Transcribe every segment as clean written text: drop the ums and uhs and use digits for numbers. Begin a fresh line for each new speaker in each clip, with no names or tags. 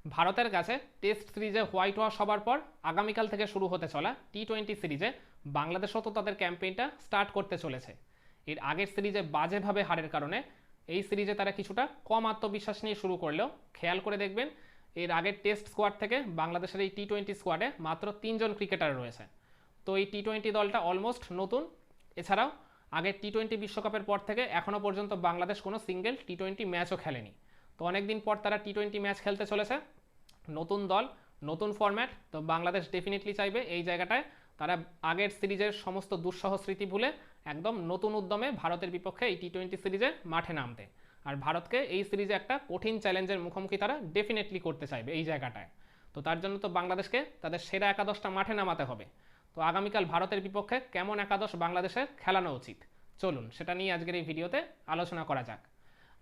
ভারতের কাছে টেস্ট সিরিজে হোয়াইট ওয়াশ হবার পর আগামীকাল থেকে শুরু হতে চলা টি-20 সিরিজে বাংলাদেশও তো তাদের ক্যাম্পেইনটা স্টার্ট করতে চলেছে। এর আগের সিরিজে বাজেভাবে হারের কারণে এই সিরিজে তারা কিছুটা কম আত্মবিশ্বাস নিয়ে শুরু করলেও খেয়াল করে দেখবেন এর আগের টেস্ট স্কোয়াড থেকে বাংলাদেশের এই টি-20 স্কোয়াডে মাত্র 3 জন ক্রিকেটার রয়েছে। তো এই টি-20 দলটা অলমোস্ট নতুন। এছাড়াও আগের টি-20 বিশ্বকাপের পর থেকে এখনও পর্যন্ত বাংলাদেশ কোনো সিঙ্গেল টি-20 ম্যাচও খেলেনি। তো অনেকদিন পর তারা টি-20 ম্যাচ খেলতে চলেছে, নতুন দল, নতুন ফরম্যাট। তো বাংলাদেশ ডেফিনেটলি চাইবে এই জায়গাটায় তারা আগের সিরিজের সমস্ত দুঃসহ স্মৃতি ভুলে একদম নতুন উদ্যমে ভারতের বিপক্ষে এই টি-20 সিরিজে মাঠে নামতে। আর ভারতকে এই সিরিজে একটা কঠিন চ্যালেঞ্জের মুখোমুখি তারা ডেফিনেটলি করতে চাইবে এই জায়গাটায়। তো তার জন্য তো বাংলাদেশকে তাদের সেরা একাদশটা মাঠে নামাতে হবে। তো আগামীকাল ভারতের বিপক্ষে কেমন একাদশ বাংলাদেশের খেলানো উচিত, চলুন সেটা নিয়ে আজকের এই ভিডিওতে আলোচনা করা যাক।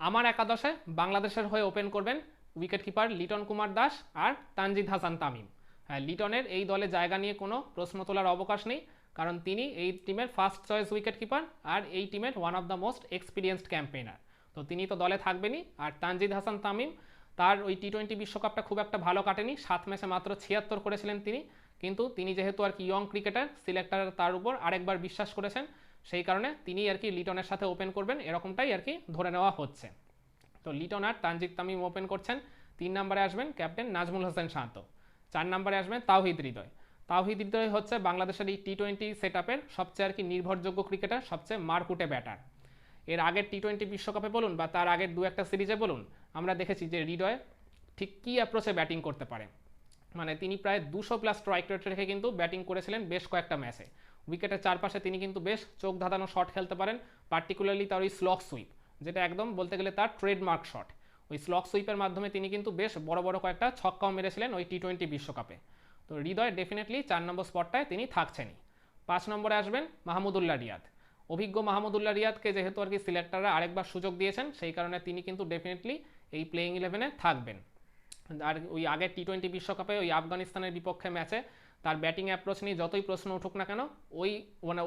আমার একাদশে বাংলাদেশের হয়ে ওপেন করবেন উইকেট কিপার লিটন কুমার দাস আর তানজিদ হাসান তামিম। হ্যাঁ, লিটনের এই দলে জায়গা নিয়ে কোনো প্রশ্ন তোলার অবকাশ নেই, কারণ তিনি এই টিমের ফার্স্ট চয়েস উইকেট কিপার আর এই টিমের one of the most experienced campaigner. তো তিনি তো দলে থাকবেনই। আর তানজিদ হাসান তামিম, তার ওই টি-20 বিশ্বকাপটা খুব একটা ভালো কাটেনি, 7 ম্যাচে মাত্র 76 করেছিলেন তিনি। কিন্তু তিনি যেহেতু আর কি ইয়ং ক্রিকেটার, সিলেক্টর তার উপর আরেকবার বিশ্বাস করেছেন, সেই কারণে তিনি আর কি লিটনের সাথে ওপেন করবেন এরকমটাই আর কি ধরে নেওয়া হচ্ছে। তো লিটন আর তানজিদ তামিম ওপেন করছেন। 3 নম্বরে আসবেন ক্যাপ্টেন নাজমুল হোসেন শান্ত। 4 নম্বরে আসবেন তাওহিদ হৃদয়। তাওহিদ হৃদয় হচ্ছে বাংলাদেশের এই টি-20 সেট আপের সবচেয়ে আর কি নির্ভরযোগ্য ক্রিকেটার, সবচেয়ে মারকুটে ব্যাটার। এর আগের টি-20 বিশ্বকাপে বলুন বা তার আগের দু একটা সিরিজে বলুন, আমরা দেখেছি যে হৃদয় ঠিক কী অ্যাপ্রোচে ব্যাটিং করতে পারে। মানে তিনি প্রায় 200+ স্ট্রাইক রেট রেখে কিন্তু ব্যাটিং করেছিলেন বেশ কয়েকটা ম্যাচে। উইকেটের চারপাশে তিনি কিন্তু বেশ চোখ ধাঁধানো শট খেলতে পারেন, পার্টিকুলারলি তার ওই স্লক সুইপ, যেটা একদম বলতে গেলে তার ট্রেডমার্ক শট। ওই স্লক সুইপের মাধ্যমে তিনি কিন্তু বেশ বড় বড় কয়েকটা ছক্কাও মেরেছিলেন ওই টি-20 বিশ্বকাপে। তো হৃদয় ডেফিনেটলি 4 নম্বর স্পটটায় তিনি থাকছেনই। 5 নম্বরে আসবেন মাহমুদুল্লাহ রিয়াদ। অভিজ্ঞ মাহমুদুল্লাহ রিয়াদকে যেহেতু আর কি সিলেক্টররা আরেকবার সুযোগ দিয়েছেন, সেই কারণে তিনি কিন্তু ডেফিনেটলি এই প্লেইং ইলেভেনে থাকবেন। আর ওই আগের টি-20 বিশ্বকাপে ওই আফগানিস্তানের বিপক্ষে ম্যাচে তার ব্যাটিং অ্যাপ্রোচ নিয়ে যতই প্রশ্ন উঠুক না কেন, ওই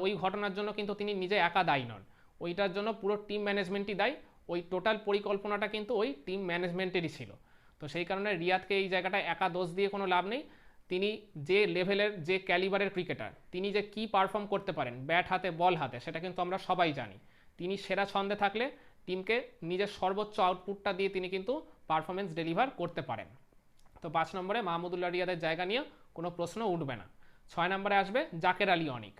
ওই ঘটনার জন্য কিন্তু তিনি নিজে একা দায়ী নন, ওইটার জন্য পুরো টিম ম্যানেজমেন্টই দায়ী। ওই টোটাল পরিকল্পনাটা কিন্তু ওই টিম ম্যানেজমেন্টেরই ছিল। তো সেই কারণে রিয়াদকে এই জায়গাটায় একা দোষ দিয়ে কোনো লাভ নেই। তিনি যে লেভেলের, যে ক্যালিবারের ক্রিকেটার, তিনি যে কী পারফর্ম করতে পারেন ব্যাট হাতে বল হাতে, সেটা কিন্তু আমরা সবাই জানি। তিনি সেরা ছন্দে থাকলে টিমকে নিজের সর্বোচ্চ আউটপুটটা দিয়ে তিনি কিন্তু পারফরমেন্স ডেলিভার করতে পারেন। তো 5 নম্বরে মাহমুদুল্লাহ রিয়াদের জায়গা নিয়ে কোনো প্রশ্ন উঠবে না। 6 নম্বরে আসবে জাকের আলী অনিক।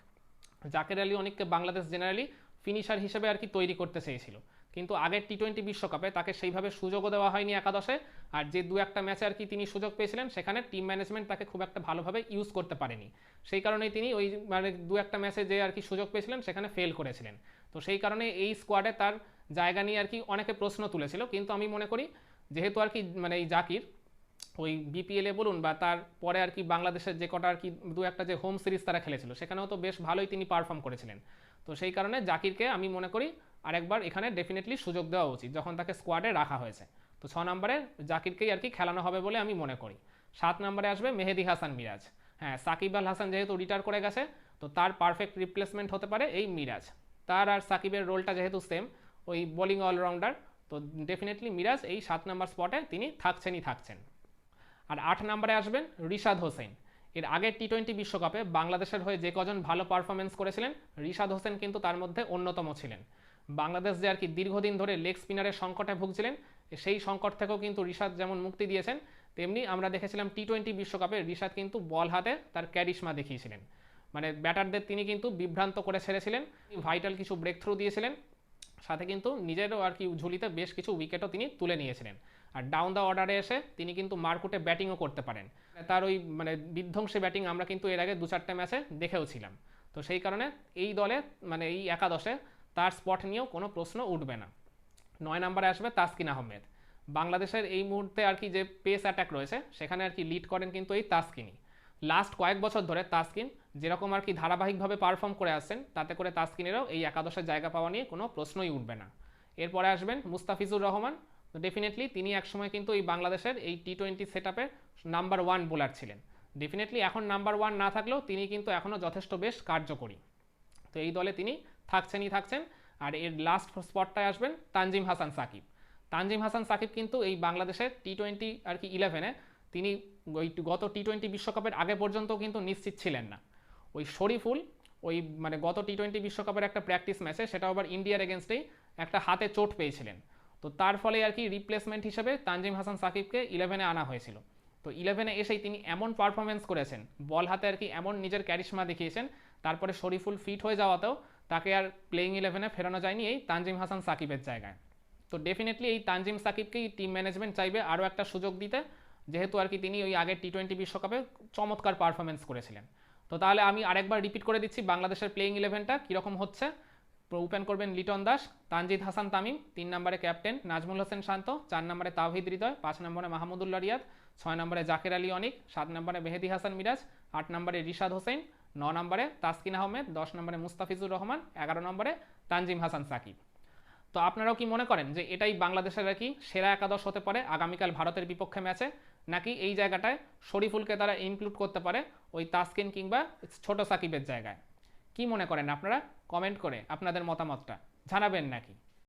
জাকের আলী অনিককে বাংলাদেশ জেনারেলি ফিনিশার হিসেবে আর কি তৈরি করতে চেয়েছিল, কিন্তু আগের টি-20 বিশ্বকাপে তাকে সেইভাবে সুযোগও দেওয়া হয়নি একাদশে। আর যে দু একটা ম্যাচে আর কি তিনি সুযোগ পেয়েছিলেন, সেখানে টিম ম্যানেজমেন্ট তাকে খুব একটা ভালোভাবে ইউজ করতে পারেনি। সেই কারণেই তিনি ওই মানে দু একটা ম্যাচে যে আর কি সুযোগ পেয়েছিলেন সেখানে ফেল করেছিলেন। তো সেই কারণে এই স্কোয়াডে তার জায়গা নিয়ে আর কি অনেকে প্রশ্ন তুলেছিল, কিন্তু আমি মনে করি যেহেতু আর কি মানে এই জাকির ওই বিপিএলে বলুন বা তার পরে আর কি বাংলাদেশের যে কটা আর কি দু একটা যে হোম সিরিজ তারা খেলেছিল, সেখানেও তো বেশ ভালোই তিনি পারফর্ম করেছিলেন। তো সেই কারণে জাকিরকে আমি মনে করি আরেকবার এখানে ডেফিনেটলি সুযোগ দেওয়া উচিত যখন তাকে স্কোয়াডে রাখা হয়েছে। তো 6 নম্বরে জাকিরকেই আর কি খেলানো হবে বলে আমি মনে করি। 7 নম্বরে আসবে মেহেদি হাসান মিরাজ। হ্যাঁ, সাকিব আল হাসান যেহেতু রিটায়ার করে গেছে, তো তার পারফেক্ট রিপ্লেসমেন্ট হতে পারে এই মিরাজ। তার আর সাকিবের রোলটা যেহেতু সেম, ওই বোলিং অলরাউন্ডার, তো ডেফিনেটলি মিরাজ এই 7 নম্বর স্পটে তিনি থাকছেন। আর 8 নম্বরে আসবেন রিশাদ হোসেন। এর আগের টি-20 বিশ্বকাপে বাংলাদেশের হয়ে যে কজন ভালো পারফরমেন্স করেছিলেন, রিশাদ হোসেন কিন্তু তার মধ্যে অন্যতম ছিলেন। বাংলাদেশ যে আর কি দীর্ঘদিন ধরে লেগ স্পিনারের সংকটে ভুগছিলেন, সেই সংকট থেকেও কিন্তু রিশাদ যেমন মুক্তি দিয়েছেন, তেমনি আমরা দেখেছিলাম টি-20 বিশ্বকাপে রিশাদ কিন্তু বল হাতে তার ক্যারিশমা দেখিয়েছিলেন। মানে ব্যাটারদের তিনি কিন্তু বিভ্রান্ত করে ছেড়েছিলেন, ভাইটাল কিছু ব্রেক থ্রু দিয়েছিলেন, সাথে কিন্তু নিজেরও আর কি ঝুলিতে বেশ কিছু উইকেটও তিনি তুলে নিয়েছিলেন। আর ডাউন দ্য অর্ডারে এসে তিনি কিন্তু মারকুটে ব্যাটিংও করতে পারেন। তার ওই মানে বিধ্বংসী ব্যাটিং আমরা কিন্তু এর আগে 2-4টে ম্যাচে দেখেও ছিলাম। তো সেই কারণে এই দলে মানে এই একাদশে তার স্পট নিয়েও কোনো প্রশ্ন উঠবে না। 9 নম্বরে আসবে তাসকিন আহমেদ। বাংলাদেশের এই মুহূর্তে আর কি যে পেস অ্যাটাক রয়েছে, সেখানে আর কি লিড করেন কিন্তু এই তাসকিনই। লাস্ট কয়েক বছর ধরে তাসকিন যেরকম আর কি ধারাবাহিকভাবে পারফর্ম করে আসছেন, তাতে করে তাসকিনেরও এই একাদশের জায়গা পাওয়া নিয়ে কোনো প্রশ্নই উঠবে না। এরপরে আসবেন মুস্তাফিজুর রহমান। তো ডেফিনেটলি তিনি একসময় কিন্তু এই বাংলাদেশের এই টি-20 সেট আপের নাম্বার 1 বোলার ছিলেন। ডেফিনেটলি এখন নাম্বার 1 না থাকলেও তিনি কিন্তু এখনও যথেষ্ট বেশ কার্যকরী। তো এই দলে তিনি থাকছেন। আর এর লাস্ট স্পটটায় আসবেন তানজিম হাসান সাকিব। তানজিম হাসান সাকিব কিন্তু এই বাংলাদেশের টি-20 আর কি 11-এ তিনি ওই গত টি-20 বিশ্বকাপের আগে পর্যন্ত কিন্তু নিশ্চিত ছিলেন না। ওই শরীফুল ওই মানে গত টি-20 বিশ্বকাপের একটা প্র্যাকটিস ম্যাচে, সেটাও আবার ইন্ডিয়ার এগেনস্টেই, একটা হাতে চোট পেয়েছিলেন। তো তার ফলে আর কি রিপ্লেসমেন্ট হিসেবে তানজিম হাসান সাকিবকে 11-এ আনা হয়েছিল। তো 11-এ এসেই তিনি এমন পারফরমেন্স করেছেন, বল হাতে আর কি এমন নিজের ক্যারিশমা দেখিয়েছেন, তারপরে শরীফুল ফিট হয়ে যাওয়াতেও তাকে আর প্লেইং 11-এ ফেরানো যায়নি এই তানজিম হাসান সাকিবের জায়গায়। তো ডেফিনেটলি এই তানজিম সাকিবকেই টিম ম্যানেজমেন্ট চাইবে আরও একটা সুযোগ দিতে, যেহেতু আর কি তিনি ওই আগের টি-20 বিশ্বকাপে চমৎকার পারফরমেন্স করেছিলেন। তো তাহলে আমি আরেকবার রিপিট করে দিচ্ছি বাংলাদেশের প্লেইং 11টা কীরকম হচ্ছে। ওপেন করবেন লিটন দাস, তানজিদ হাসান তামিম, 3 নম্বরে ক্যাপ্টেন নাজমুল হোসেন শান্ত, 4 নম্বরে তাওহিদ হৃদয়, 5 নম্বরে মাহমুদুল্লাহ রিয়াদ, 6 নম্বরে জাকির আলী অনিক, 7 নম্বরে মেহেদি হাসান মিরাজ, 8 নম্বরে রিশাদ হোসেন, 9 নম্বরে তাসকিন আহমেদ, 10 নম্বরে মুস্তাফিজুর রহমান, 11 নম্বরে তানজিম হাসান সাকিব। তো আপনারাও কি মনে করেন যে এটাই বাংলাদেশের আর কি সেরা একাদশ হতে পারে আগামীকাল ভারতের বিপক্ষে ম্যাচে, নাকি এই জায়গাটায় শরীফুলকে তারা ইনক্লুড করতে পারে ওই তাসকিন কিংবা ছোট সাকিবের জায়গায়? কি মনে করেন আপনারা? কমেন্ট করে আপনাদের মতামতটা জানাবেন নাকি।